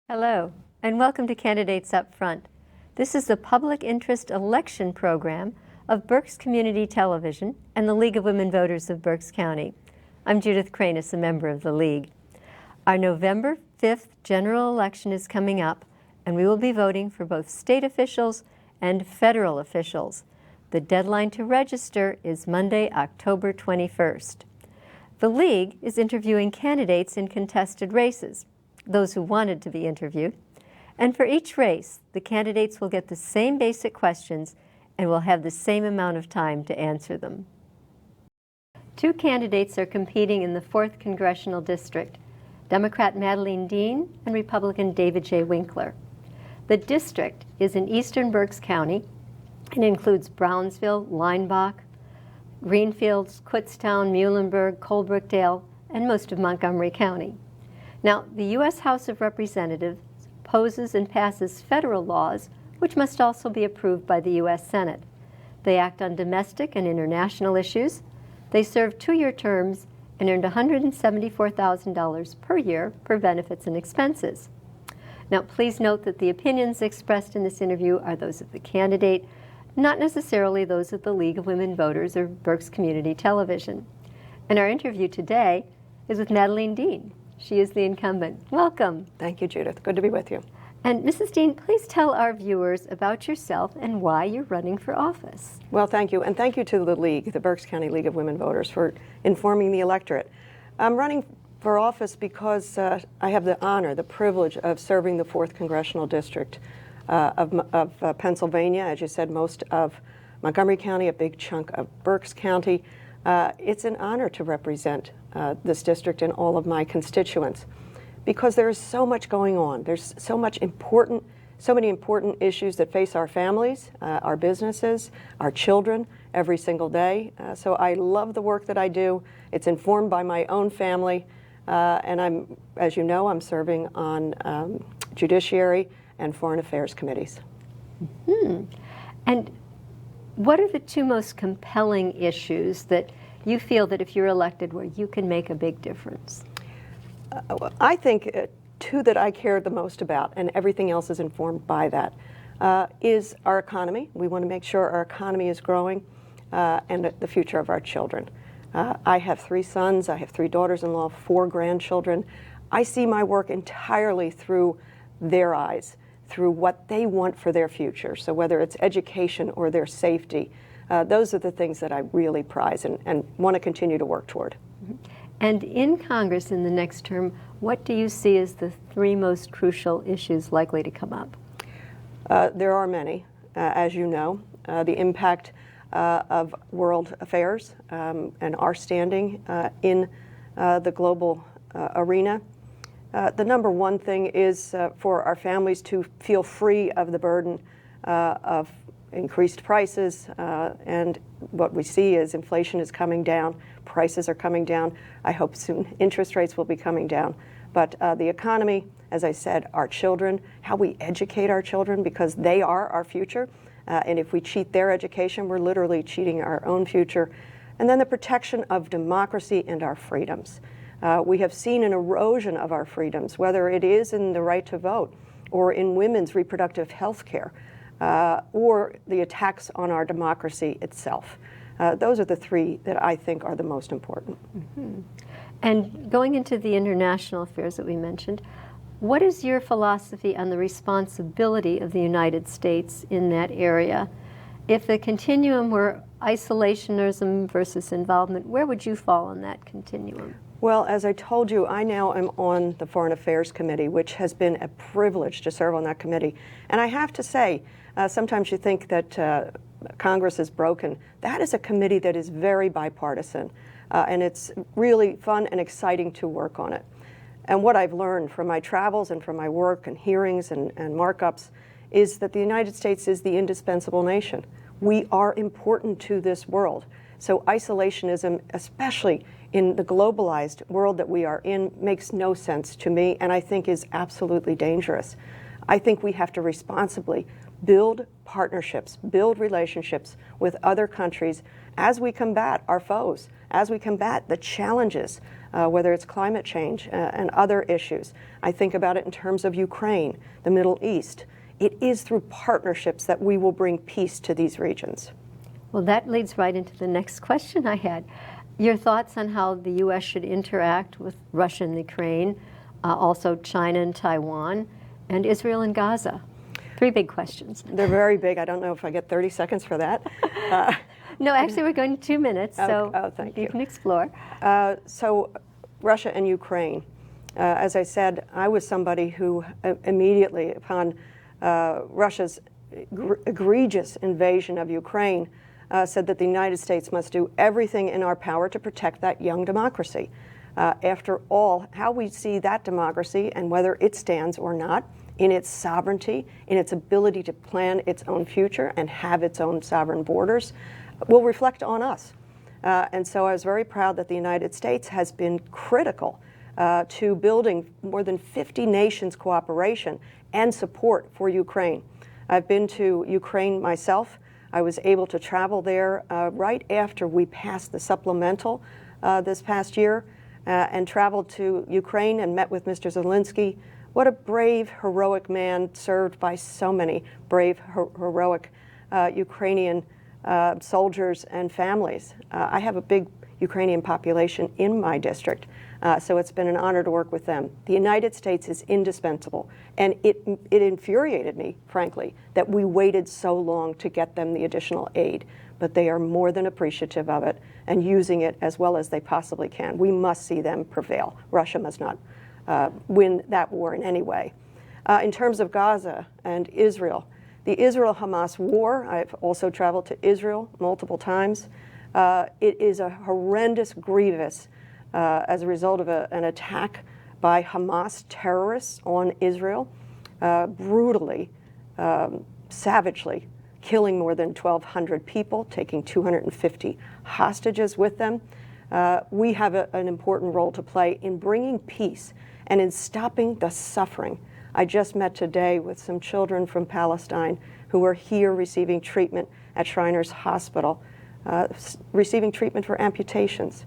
Hello, and welcome to Candidates Up Front. This is the public interest election program of Berks Community Television and the League of Women Voters of Berks County. I'm Judith Cranus, a member of the League. Our November 5th general election is coming up, and we will be voting for both state officials and federal officials. The deadline to register is Monday, October 21st. The League is interviewing candidates in contested races, those who wanted to be interviewed. And for each race, the candidates will get the same basic questions and will have the same amount of time to answer them. Two candidates are competing in the 4th Congressional District, Democrat Madeleine Dean and Republican David J. Winkler. The district is in eastern Berks County and includes Brownsville, Leinbach, Greenfields, Kutztown, Muhlenberg, Colebrookdale, and most of Montgomery County. Now, the U.S. House of Representatives poses and passes federal laws, which must also be approved by the U.S. Senate. They act on domestic and international issues. They serve 2-year terms and earned $174,000 per year for benefits and expenses. Now, please note that the opinions expressed in this interview are those of the candidate, not necessarily those of the League of Women Voters or Berks Community Television. And our interview today is with Madeleine Dean. She is the incumbent. Welcome. Thank you, Judith. Good to be with you. And Mrs. Dean, please tell our viewers about yourself and why you're running for office. Well, thank you. And thank you to the League, the Berks County League of Women Voters, for informing the electorate. I'm running for office because I have the honor, the privilege of serving the 4th Congressional District of Pennsylvania. As you said, most of Montgomery County, a big chunk of Berks County. It's an honor to represent this district and all of my constituents because there is so much going on. There's so many important issues that face our families, our businesses, our children every single day. So I love the work that I do. It's informed by my own family, and as you know, I'm serving on Judiciary and Foreign Affairs committees. Mm-hmm. And what are the two most compelling issues that you feel that if you're elected where you can make a big difference? I think two that I care the most about, and everything else is informed by that, is our economy. We want to make sure our economy is growing and the future of our children. I have 3 sons, I have 3 daughters-in-law, 4 grandchildren. I see my work entirely through their eyes, through what they want for their future. So whether it's education or their safety, those are the things that I really prize and want to continue to work toward. Mm-hmm. And in Congress in the next term, what do you see as the 3 most crucial issues likely to come up? There are many, as you know. The impact of world affairs and our standing in the global arena. The number one thing is for our families to feel free of the burden of increased prices, and what we see is inflation is coming down, prices are coming down. I hope soon interest rates will be coming down. But the economy, as I said, our children, how we educate our children because they are our future. And if we cheat their education, we're literally cheating our own future. And then the protection of democracy and our freedoms. We have seen an erosion of our freedoms, whether it is in the right to vote or in women's reproductive health care or the attacks on our democracy itself. Those are the 3 that I think are the most important. Mm-hmm. And going into the international affairs that we mentioned, what is your philosophy on the responsibility of the United States in that area? If the continuum were isolationism versus involvement, where would you fall on that continuum? Well, as I told you, I now am on the Foreign Affairs Committee, which has been a privilege to serve on that committee. And I have to say, sometimes you think that Congress is broken. That is a committee that is very bipartisan, and it's really fun and exciting to work on it. And what I've learned from my travels and from my work and hearings and markups is that the United States is the indispensable nation. We are important to this world. So isolationism, especially in the globalized world that we are in, makes no sense to me and I think is absolutely dangerous. I think we have to responsibly build partnerships, build relationships with other countries as we combat our foes. as we combat the challenges, whether it's climate change and other issues. I think about it in terms of Ukraine, the Middle East. It is through partnerships that we will bring peace to these regions. Well, that leads right into the next question I had. Your thoughts on how the U.S. should interact with Russia and Ukraine, also China and Taiwan, and Israel and Gaza? 3 big questions. They're very big. I don't know if I get 30 seconds for that. No, actually, we're going to 2 minutes, so thank you can explore. So Russia and Ukraine. As I said, I was somebody who immediately upon Russia's egregious invasion of Ukraine said that the United States must do everything in our power to protect that young democracy. After all, how we see that democracy and whether it stands or not in its sovereignty, in its ability to plan its own future and have its own sovereign borders, will reflect on us. And so I was very proud that the United States has been critical to building more than 50 nations' cooperation and support for Ukraine. I've been to Ukraine myself. I was able to travel there right after we passed the supplemental this past year and traveled to Ukraine and met with Mr. Zelensky. What a brave, heroic man, served by so many brave, heroic Ukrainian soldiers and families. I have a big Ukrainian population in my district, so it's been an honor to work with them. The United States is indispensable, and it infuriated me, frankly, that we waited so long to get them the additional aid, but they are more than appreciative of it and using it as well as they possibly can. We must see them prevail. Russia must not win that war in any way. In terms of Gaza and Israel, the Israel-Hamas war, I've also traveled to Israel multiple times. It is a horrendous, grievous, as a result of an attack by Hamas terrorists on Israel, brutally, savagely killing more than 1,200 people, taking 250 hostages with them. We have an important role to play in bringing peace and in stopping the suffering. I just met today with some children from Palestine who are here receiving treatment at Shriners Hospital, receiving treatment for amputations.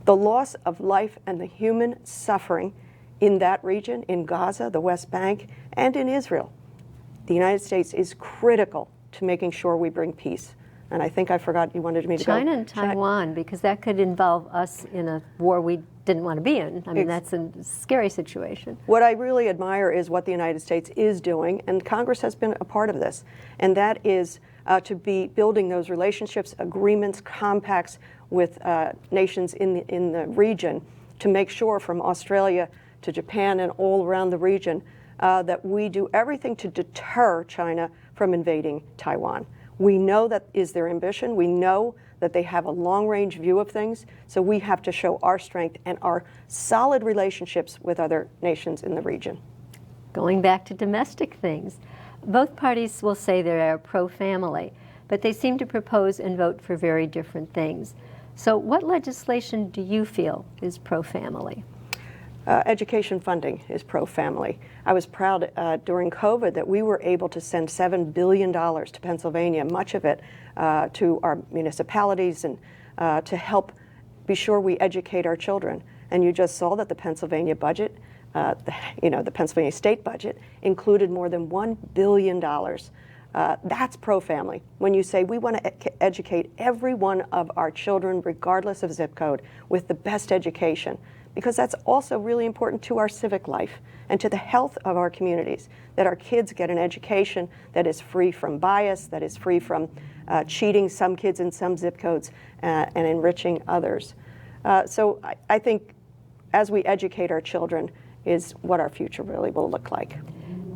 The loss of life and the human suffering in that region, in Gaza, the West Bank, and in Israel. The United States is critical to making sure we bring peace. And I think I forgot you wanted me to go. China and Taiwan, because that could involve us in a war we didn't want to be in. I mean, that's a scary situation. What I really admire is what the United States is doing, and Congress has been a part of this, and that is to be building those relationships, agreements, compacts with nations in the region to make sure, from Australia to Japan and all around the region, that we do everything to deter China from invading Taiwan. We know that is their ambition. We know that they have a long-range view of things, so we have to show our strength and our solid relationships with other nations in the region. Going back to domestic things, both parties will say they are pro-family, but they seem to propose and vote for very different things. So what legislation do you feel is pro-family? Education funding is pro-family. I was proud during COVID that we were able to send $7 billion to Pennsylvania, much of it to our municipalities and to help be sure we educate our children. And you just saw that the Pennsylvania budget, the Pennsylvania state budget, included more than $1 billion. That's pro-family. When you say we want to educate every one of our children, regardless of zip code, with the best education, because that's also really important to our civic life and to the health of our communities, that our kids get an education that is free from bias, that is free from cheating some kids in some zip codes and enriching others. So I think as we educate our children is what our future really will look like.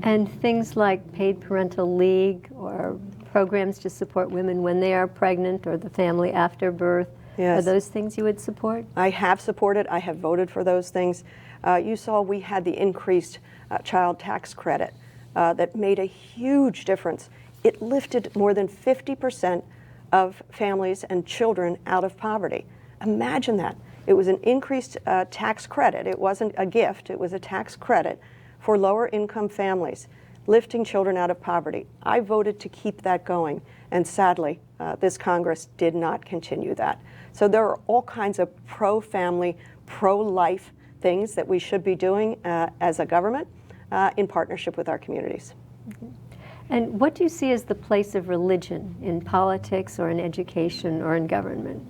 And things like paid parental leave or programs to support women when they are pregnant or the family after birth, yes. Are those things you would support? I have supported. I have voted for those things. You saw we had the increased child tax credit that made a huge difference. It lifted more than 50% of families and children out of poverty. Imagine that. It was an increased tax credit. It wasn't a gift. It was a tax credit for lower income families, lifting children out of poverty. I voted to keep that going, and sadly, this Congress did not continue that. So there are all kinds of pro-family, pro-life things that we should be doing as a government in partnership with our communities. And what do you see as the place of religion in politics or in education or in government?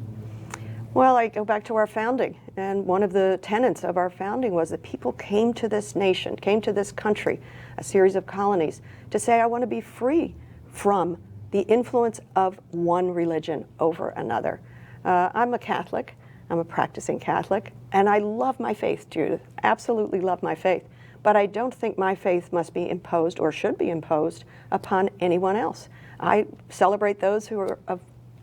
Well, I go back to our founding, and one of the tenets of our founding was that people came to this nation, came to this country, a series of colonies, to say, I want to be free from the influence of one religion over another. I'm a Catholic, I'm a practicing Catholic, and I love my faith, Judith, absolutely love my faith. But I don't think my faith must be imposed or should be imposed upon anyone else. I celebrate those who are of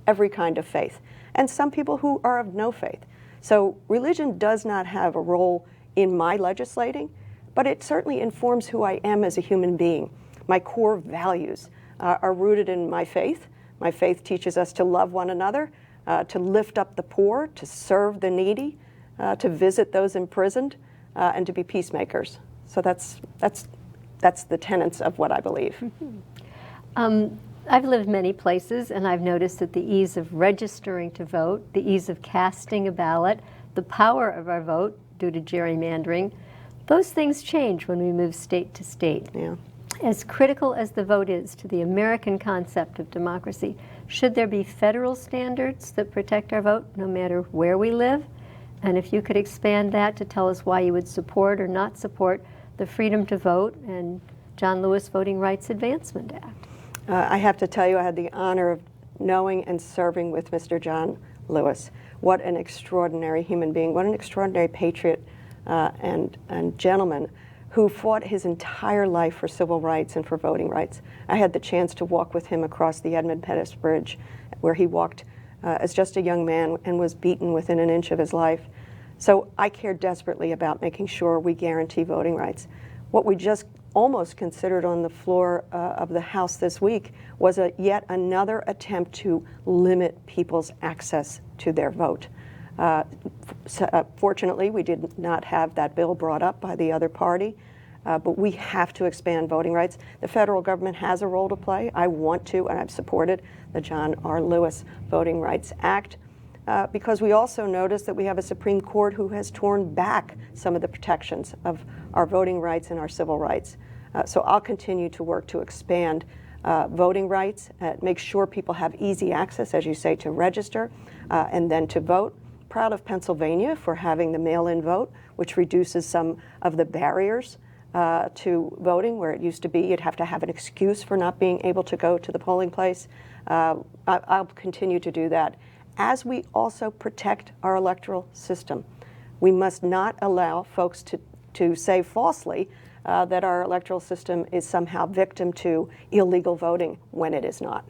every kind of faith, and some people who are of no faith. So religion does not have a role in my legislating, but it certainly informs who I am as a human being. My core values are rooted in my faith. My faith teaches us to love one another, to lift up the poor, to serve the needy, to visit those imprisoned, and to be peacemakers. So that's the tenets of what I believe. I've lived many places, and I've noticed that the ease of registering to vote, the ease of casting a ballot, the power of our vote due to gerrymandering, those things change when we move state to state. Yeah. As critical as the vote is to the American concept of democracy, should there be federal standards that protect our vote no matter where we live? And if you could expand that to tell us why you would support or not support the Freedom to Vote and John Lewis Voting Rights Advancement Act. I have to tell you, I had the honor of knowing and serving with Mr. John Lewis. What an extraordinary human being, what an extraordinary patriot and gentleman who fought his entire life for civil rights and for voting rights. I had the chance to walk with him across the Edmund Pettus Bridge, where he walked as just a young man and was beaten within an inch of his life. So I care desperately about making sure we guarantee voting rights. What we just almost considered on the floor of the House this week was yet another attempt to limit people's access to their vote. Fortunately, we did not have that bill brought up by the other party, but we have to expand voting rights. The federal government has a role to play. I want to, and I've supported the John R. Lewis Voting Rights Act, because we also notice that we have a Supreme Court who has torn back some of the protections of our voting rights and our civil rights. So I'll continue to work to expand voting rights, make sure people have easy access, as you say, to register and then to vote. Proud of Pennsylvania for having the mail-in vote, which reduces some of the barriers to voting, where it used to be you'd have to have an excuse for not being able to go to the polling place. I'll continue to do that, as we also protect our electoral system. We must not allow folks to say falsely that our electoral system is somehow victim to illegal voting when it is not.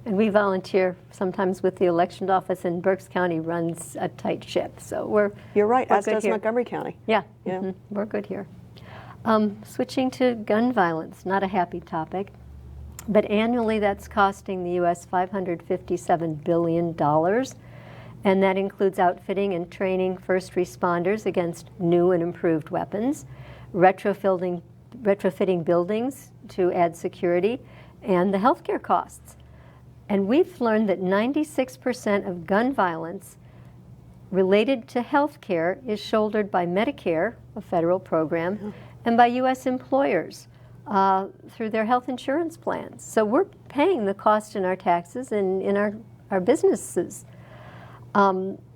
And we volunteer sometimes with the election office, and Berks County runs a tight ship. So You're right, we're as good does here. Montgomery County. Yeah, Yeah. We're good here. Switching to gun violence, not a happy topic, but annually that's costing the U.S. $557 billion, and that includes outfitting and training first responders against new and improved weapons, retrofitting buildings to add security, and the healthcare costs. And we've learned that 96% of gun violence related to healthcare is shouldered by Medicare, a federal program, and by U.S. employers through their health insurance plans. So we're paying the cost in our taxes and in our businesses.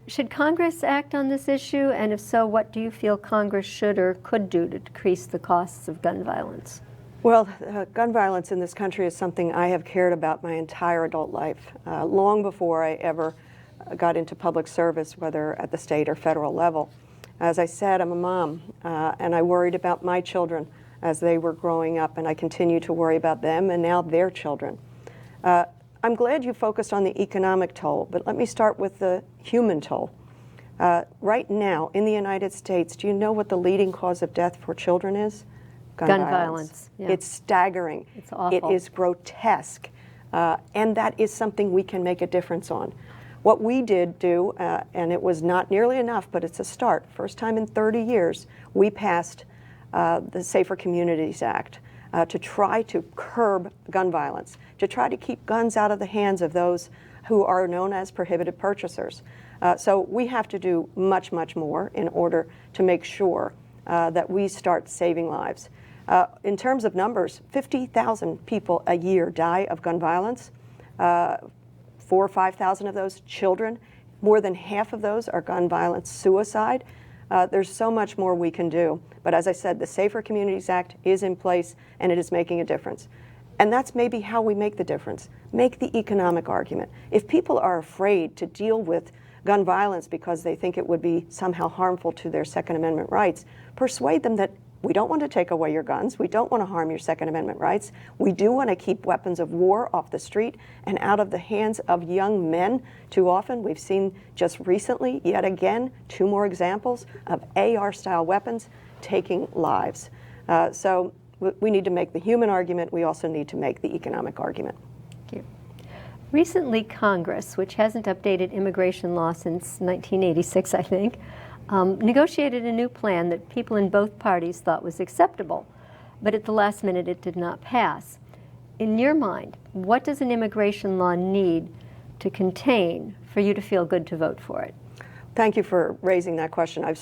Should Congress act on this issue? And if so, what do you feel Congress should or could do to decrease the costs of gun violence? Well, gun violence in this country is something I have cared about my entire adult life, long before I ever got into public service, whether at the state or federal level. As I said, I'm a mom, and I worried about my children as they were growing up, and I continue to worry about them and now their children. I'm glad you focused on the economic toll, but let me start with the human toll. Right now, in the United States, do you know what the leading cause of death for children is? Gun violence. Yeah. It's staggering. It's awful. It is grotesque. And that is something we can make a difference on. What we did do, and it was not nearly enough, but it's a start. First time in 30 years, we passed the Safer Communities Act to try to curb gun violence, to try to keep guns out of the hands of those who are known as prohibited purchasers. So we have to do much, much more in order to make sure that we start saving lives. In terms of numbers, 50,000 people a year die of gun violence. 4,000 or 5,000 of those children. More than half of those are gun violence suicide. There's so much more we can do. But as I said, the Safer Communities Act is in place and it is making a difference. And that's maybe how we make the difference. Make the economic argument. If people are afraid to deal with gun violence because they think it would be somehow harmful to their Second Amendment rights, persuade them that we don't want to take away your guns. We don't want to harm your Second Amendment rights. We do want to keep weapons of war off the street and out of the hands of young men. Too often, we've seen just recently, yet again, 2 more examples of AR-style weapons taking lives. So we need to make the human argument. We also need to make the economic argument. Thank you. Recently, Congress, which hasn't updated immigration law since 1986, I think, negotiated a new plan that people in both parties thought was acceptable, but at the last minute it did not pass. In your mind, what does an immigration law need to contain for you to feel good to vote for it? Thank you for raising that question. I've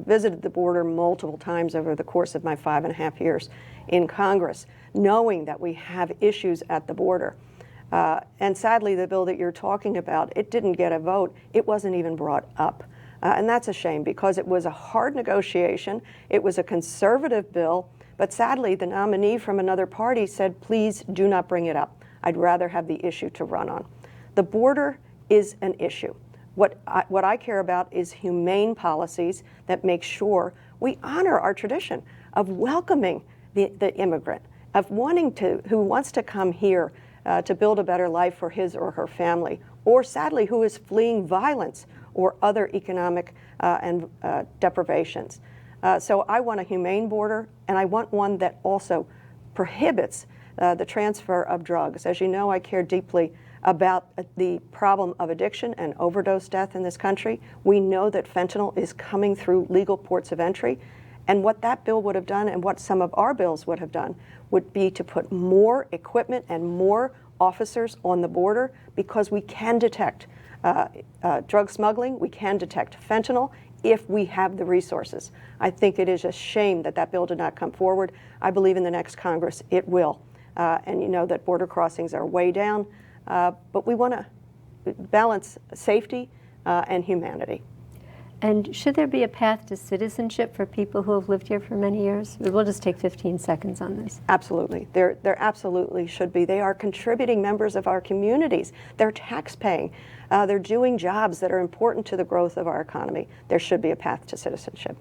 visited the border multiple times over the course of my 5.5 years in Congress, knowing that we have issues at the border. And sadly, the bill that you're talking about, it didn't get a vote. It wasn't even brought up. And that's a shame because it was a hard negotiation. It was a conservative bill, but sadly, the nominee from another party said, please do not bring it up. I'd rather have the issue to run on. The border is an issue. What I care about is humane policies that make sure we honor our tradition of welcoming the immigrant, of who wants to come here to build a better life for his or her family, or sadly, who is fleeing violence or other economic and deprivations. So I want a humane border, and I want one that also prohibits the transfer of drugs. As you know, I care deeply about the problem of addiction and overdose death in this country. We know that fentanyl is coming through legal ports of entry, and what that bill would have done and what some of our bills would have done would be to put more equipment and more officers on the border, because we can detect drug smuggling, we can detect fentanyl if we have the resources. I think it is a shame that that bill did not come forward. I believe in the next Congress it will. And you know that border crossings are way down, but we want to balance safety and humanity. And should there be a path to citizenship for people who have lived here for many years? We'll just take 15 seconds on this. Absolutely. There absolutely should be. They are contributing members of our communities. They're tax-paying. They're doing jobs that are important to the growth of our economy. There should be a path to citizenship.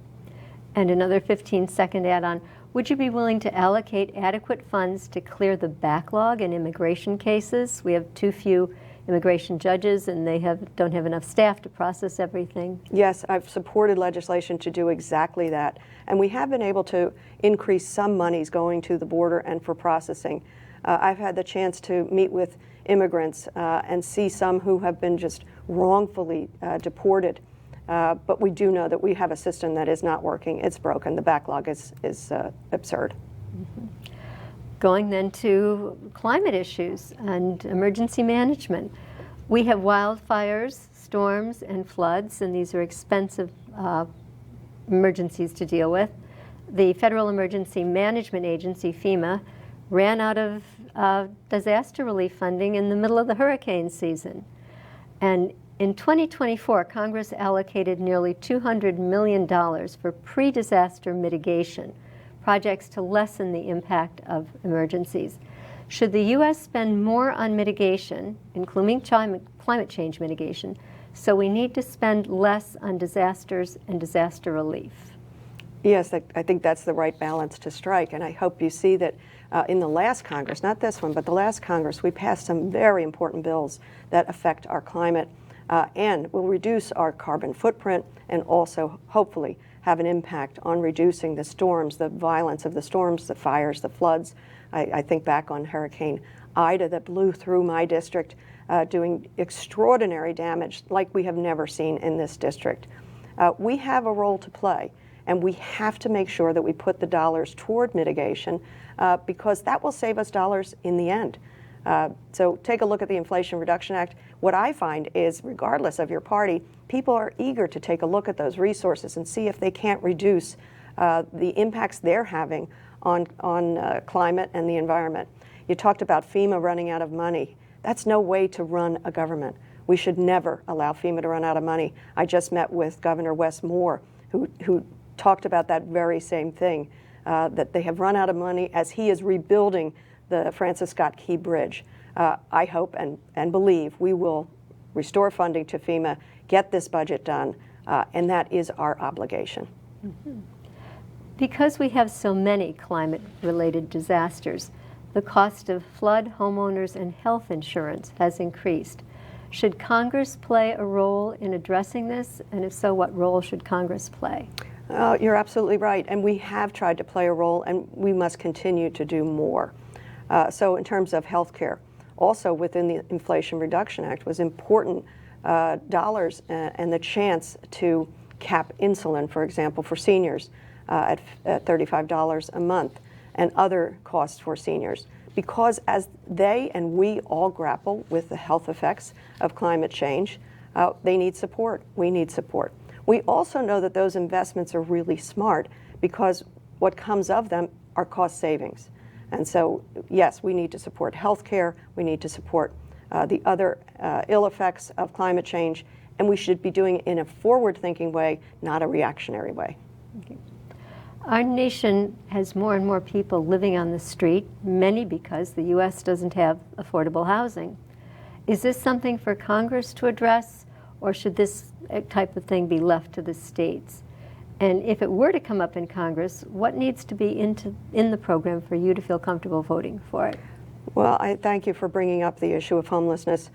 And another 15-second add-on. Would you be willing to allocate adequate funds to clear the backlog in immigration cases? We have too few immigration judges, and they don't have enough staff to process everything. Yes, I've supported legislation to do exactly that. And we have been able to increase some monies going to the border and for processing. I've had the chance to meet with immigrants and see some who have been just wrongfully deported. But we do know that we have a system that is not working. It's broken. The backlog is absurd. Mm-hmm. Going then to climate issues and emergency management. We have wildfires, storms, and floods, and these are expensive emergencies to deal with. The Federal Emergency Management Agency, FEMA, ran out of disaster relief funding in the middle of the hurricane season. And in 2024, Congress allocated nearly $200 million for pre-disaster mitigation, projects to lessen the impact of emergencies. Should the U.S. spend more on mitigation, including climate change mitigation, so we need to spend less on disasters and disaster relief? Yes, I think that's the right balance to strike, and I hope you see that in the last Congress, not this one, but the last Congress, we passed some very important bills that affect our climate and will reduce our carbon footprint and also, hopefully, have an impact on reducing the storms, the violence of the storms, the fires, the floods. I think back on Hurricane Ida that blew through my district, doing extraordinary damage like we have never seen in this district. We have a role to play, and we have to make sure that we put the dollars toward mitigation because that will save us dollars in the end. So take a look at the Inflation Reduction Act. what I find is, regardless of your party, people are eager to take a look at those resources and see if they can't reduce the impacts they're having on climate and the environment. You talked about FEMA running out of money. That's no way to run a government. We should never allow FEMA to run out of money. I just met with Governor Wes Moore, who talked about that very same thing, that they have run out of money as he is rebuilding the Francis Scott Key Bridge. I hope and believe we will restore funding to FEMA, get this budget done, and that is our obligation. Mm-hmm. Because we have so many climate-related disasters, the cost of flood, homeowners, and health insurance has increased. Should Congress play a role in addressing this? And if so, what role should Congress play? You're absolutely right. And we have tried to play a role, and we must continue to do more. So in terms of health care, also within the Inflation Reduction Act was important dollars and the chance to cap insulin, for example, for seniors at $35 a month, and other costs for seniors. Because as they and we all grapple with the health effects of climate change, they need support. We need support. We also know that those investments are really smart because what comes of them are cost savings. And so, yes, we need to support healthcare, we need to support the other ill effects of climate change, and we should be doing it in a forward-thinking way, not a reactionary way. Okay. Our nation has more and more people living on the street, many because the U.S. doesn't have affordable housing. Is this something for Congress to address, or should this type of thing be left to the states? And if it were to come up in Congress, what needs to be in the program for you to feel comfortable voting for it? Well, I thank you for bringing up the issue of homelessness.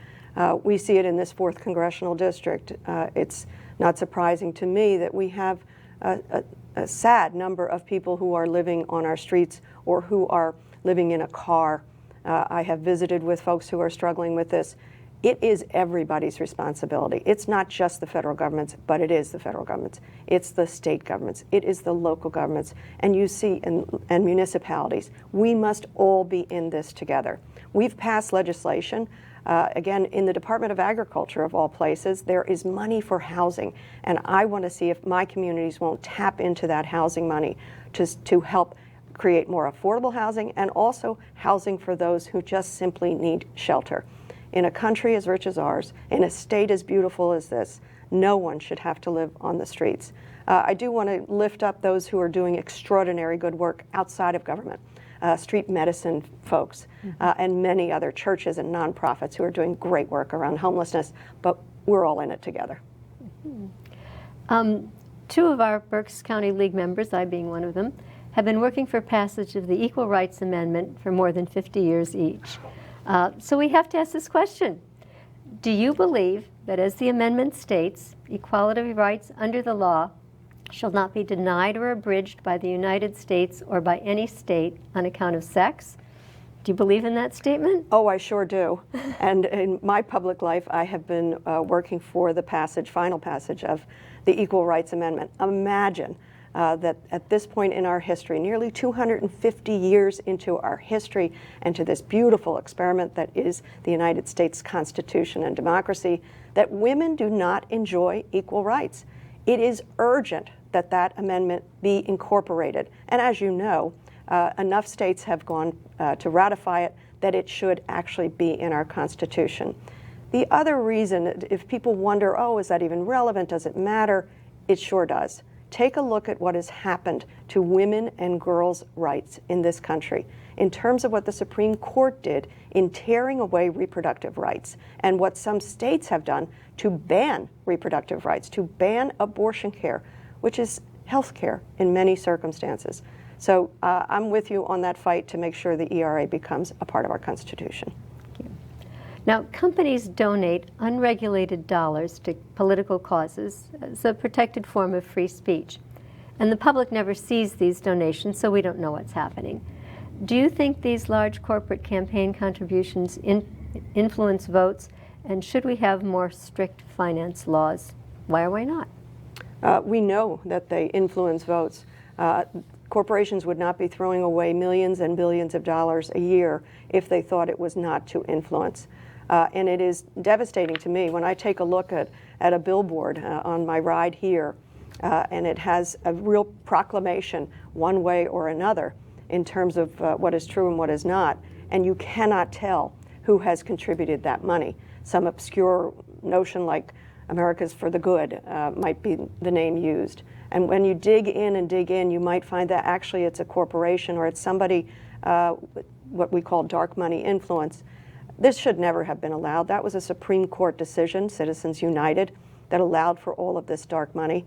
We see it in this 4th Congressional District. It's not surprising to me that we have a sad number of people who are living on our streets or who are living in a car. I have visited with folks who are struggling with this. It is everybody's responsibility. It's not just the federal government's, but it is the federal government's. It's the state governments. It is the local governments. And you see, and municipalities. We must all be in this together. We've passed legislation. Again, in the Department of Agriculture, of all places, there is money for housing. And I want to see if my communities won't tap into that housing money to help create more affordable housing and also housing for those who just simply need shelter. In a country as rich as ours, in a state as beautiful as this, no one should have to live on the streets. I do want to lift up those who are doing extraordinary good work outside of government. Street medicine folks, and many other churches and nonprofits who are doing great work around homelessness, but we're all in it together. Two of our Berks County League members, I being one of them, have been working for passage of the Equal Rights Amendment for more than 50 years each. So we have to ask this question. Do you believe that, as the amendment states, equality of rights under the law shall not be denied or abridged by the United States or by any state on account of sex? Do you believe in that statement? Oh, I sure do. And in my public life, I have been working for the final passage of the Equal Rights Amendment. Imagine that at this point in our history, nearly 250 years into our history and to this beautiful experiment that is the United States Constitution and democracy, that women do not enjoy equal rights. It is urgent that that amendment be incorporated. And as you know, enough states have gone to ratify it that it should actually be in our Constitution. The other reason, if people wonder, oh, is that even relevant? Does it matter? It sure does. Take a look at what has happened to women and girls' rights in this country in terms of what the Supreme Court did in tearing away reproductive rights and what some states have done to ban reproductive rights, to ban abortion care, which is health care in many circumstances. So I'm with you on that fight to make sure the ERA becomes a part of our Constitution. Thank you. Now, companies donate unregulated dollars to political causes as a protected form of free speech. And the public never sees these donations, so we don't know what's happening. Do you think these large corporate campaign contributions influence votes? And should we have more strict finance laws? Why or why not? We know that they influence votes. Corporations would not be throwing away millions and billions of dollars a year if they thought it was not to influence. And it is devastating to me when I take a look at a billboard on my ride here, and it has a real proclamation one way or another in terms of what is true and what is not, and you cannot tell who has contributed that money. Some obscure notion like America's for the Good might be the name used. And when you dig in, you might find that actually it's a corporation or it's somebody, what we call dark money influence. This should never have been allowed. That was a Supreme Court decision, Citizens United, that allowed for all of this dark money.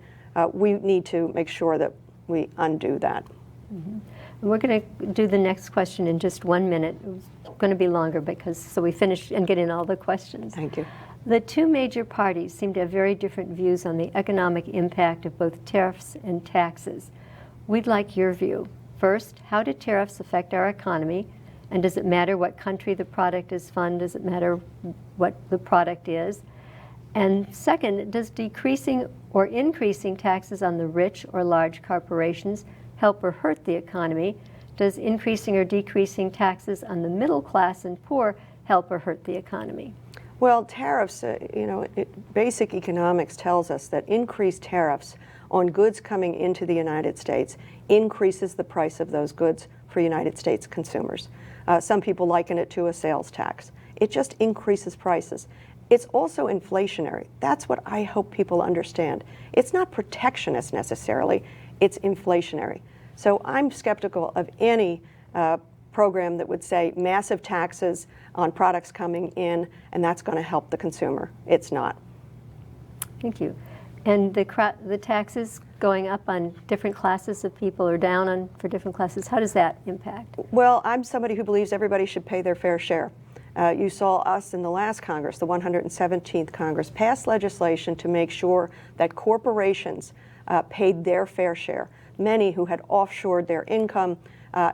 We need to make sure that we undo that. Mm-hmm. We're going to do the next question in just 1 minute. It's going to be longer so we finish and get in all the questions. Thank you. The two major parties seem to have very different views on the economic impact of both tariffs and taxes. We'd like your view. First, how do tariffs affect our economy? And does it matter what country the product is from? Does it matter what the product is? And second, does decreasing or increasing taxes on the rich or large corporations help or hurt the economy? Does increasing or decreasing taxes on the middle class and poor help or hurt the economy? Well, tariffs, basic economics tells us that increased tariffs on goods coming into the United States increases the price of those goods for United States consumers. Some people liken it to a sales tax. It just increases prices. It's also inflationary. That's what I hope people understand. It's not protectionist necessarily, it's inflationary. So I'm skeptical of any program that would say massive taxes on products coming in and that's going to help the consumer. It's not. Thank you. And the taxes going up on different classes of people or down on for different classes, how does that impact? Well, I'm somebody who believes everybody should pay their fair share. You saw us in the last Congress, the 117th Congress, pass legislation to make sure that corporations paid their fair share. Many who had offshored their income,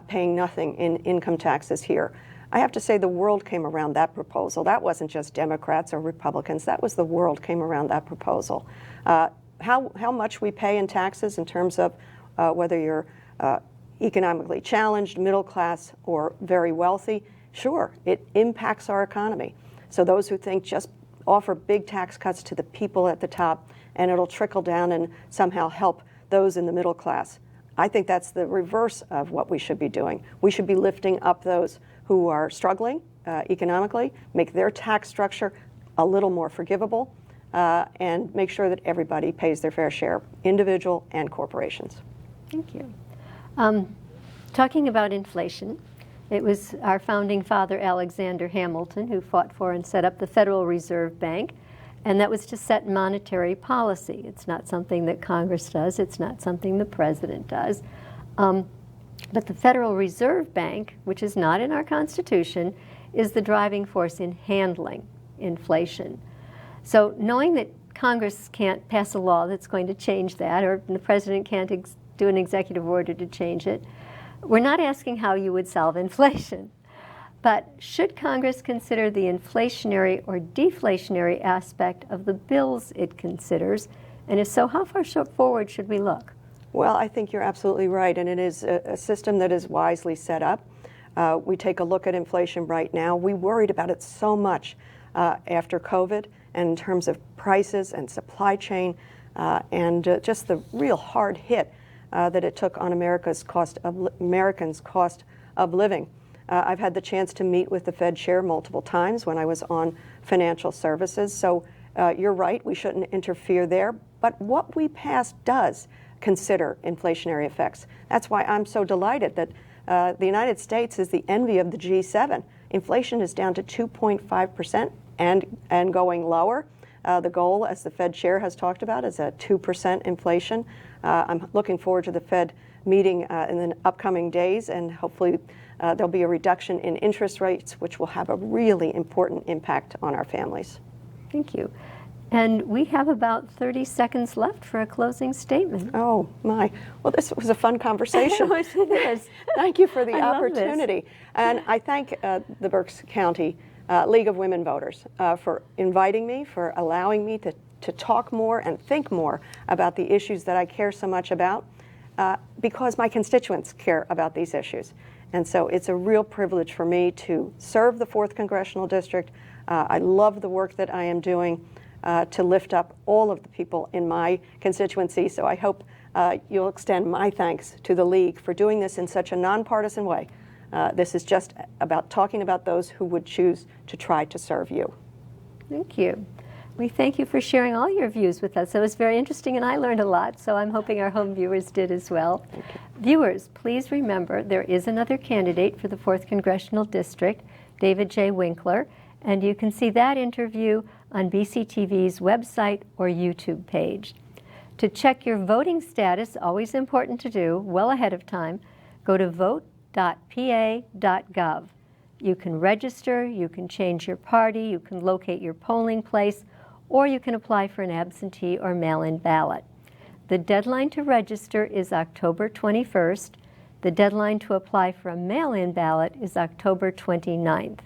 paying nothing in income taxes here. I have to say the world came around that proposal. That wasn't just Democrats or Republicans. That was the world came around that proposal. How much we pay in taxes in terms of whether you're economically challenged, middle class, or very wealthy, sure, it impacts our economy. So those who think just offer big tax cuts to the people at the top and it'll trickle down and somehow help those in the middle class. I think that's the reverse of what we should be doing. We should be lifting up those who are struggling economically, make their tax structure a little more forgivable, and make sure that everybody pays their fair share, individual and corporations. Thank you. Talking about inflation, it was our founding father, Alexander Hamilton, who fought for and set up the Federal Reserve Bank, and that was to set monetary policy. It's not something that Congress does. It's not something the president does. But the Federal Reserve Bank, which is not in our Constitution, is the driving force in handling inflation. So knowing that Congress can't pass a law that's going to change that, or the president can't do an executive order to change it, we're not asking how you would solve inflation. But should Congress consider the inflationary or deflationary aspect of the bills it considers? And if so, how far forward should we look? Well, I think you're absolutely right, and it is a system that is wisely set up. We take a look at inflation right now. We worried about it so much after COVID, and in terms of prices and supply chain, and just the real hard hit that it took on Americans' cost of living. I've had the chance to meet with the Fed chair multiple times when I was on financial services. So you're right, we shouldn't interfere there. But what we passed does consider inflationary effects. That's why I'm so delighted that the United States is the envy of the G7. Inflation is down to 2.5% and going lower. The goal, as the Fed chair has talked about, is a 2% inflation. I'm looking forward to the Fed meeting in the upcoming days, and hopefully there'll be a reduction in interest rates, which will have a really important impact on our families. Thank you. And we have about 30 seconds left for a closing statement. Oh, my. Well, this was a fun conversation. It is. Thank you for the I opportunity. And I thank the Berks County League of Women Voters for inviting me, for allowing me to talk more and think more about the issues that I care so much about, because my constituents care about these issues. And so it's a real privilege for me to serve the 4th Congressional District, I love the work that I am doing to lift up all of the people in my constituency. So I hope you'll extend my thanks to the League for doing this in such a nonpartisan way. This is just about talking about those who would choose to try to serve you. Thank you. We thank you for sharing all your views with us. It was very interesting and I learned a lot, so I'm hoping our home viewers did as well. Viewers, please remember there is another candidate for the 4th Congressional District, David J. Winkler, and you can see that interview on BCTV's website or YouTube page. To check your voting status, always important to do, well ahead of time, go to vote.pa.gov. You can register, you can change your party, you can locate your polling place, or you can apply for an absentee or mail-in ballot. The deadline to register is October 21st. The deadline to apply for a mail-in ballot is October 29th.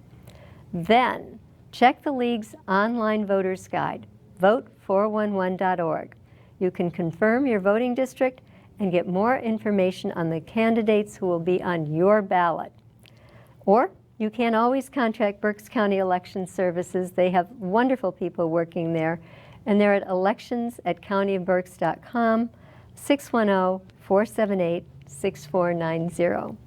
Then, check the League's online voters guide, vote411.org. You can confirm your voting district and get more information on the candidates who will be on your ballot. Or you can always contact Berks County Election Services. They have wonderful people working there, and they're at elections@countyofberks.com, 610-478-6490.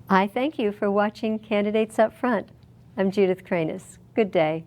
I thank you for watching Candidates Up Front. I'm Judith Cranis. Good day.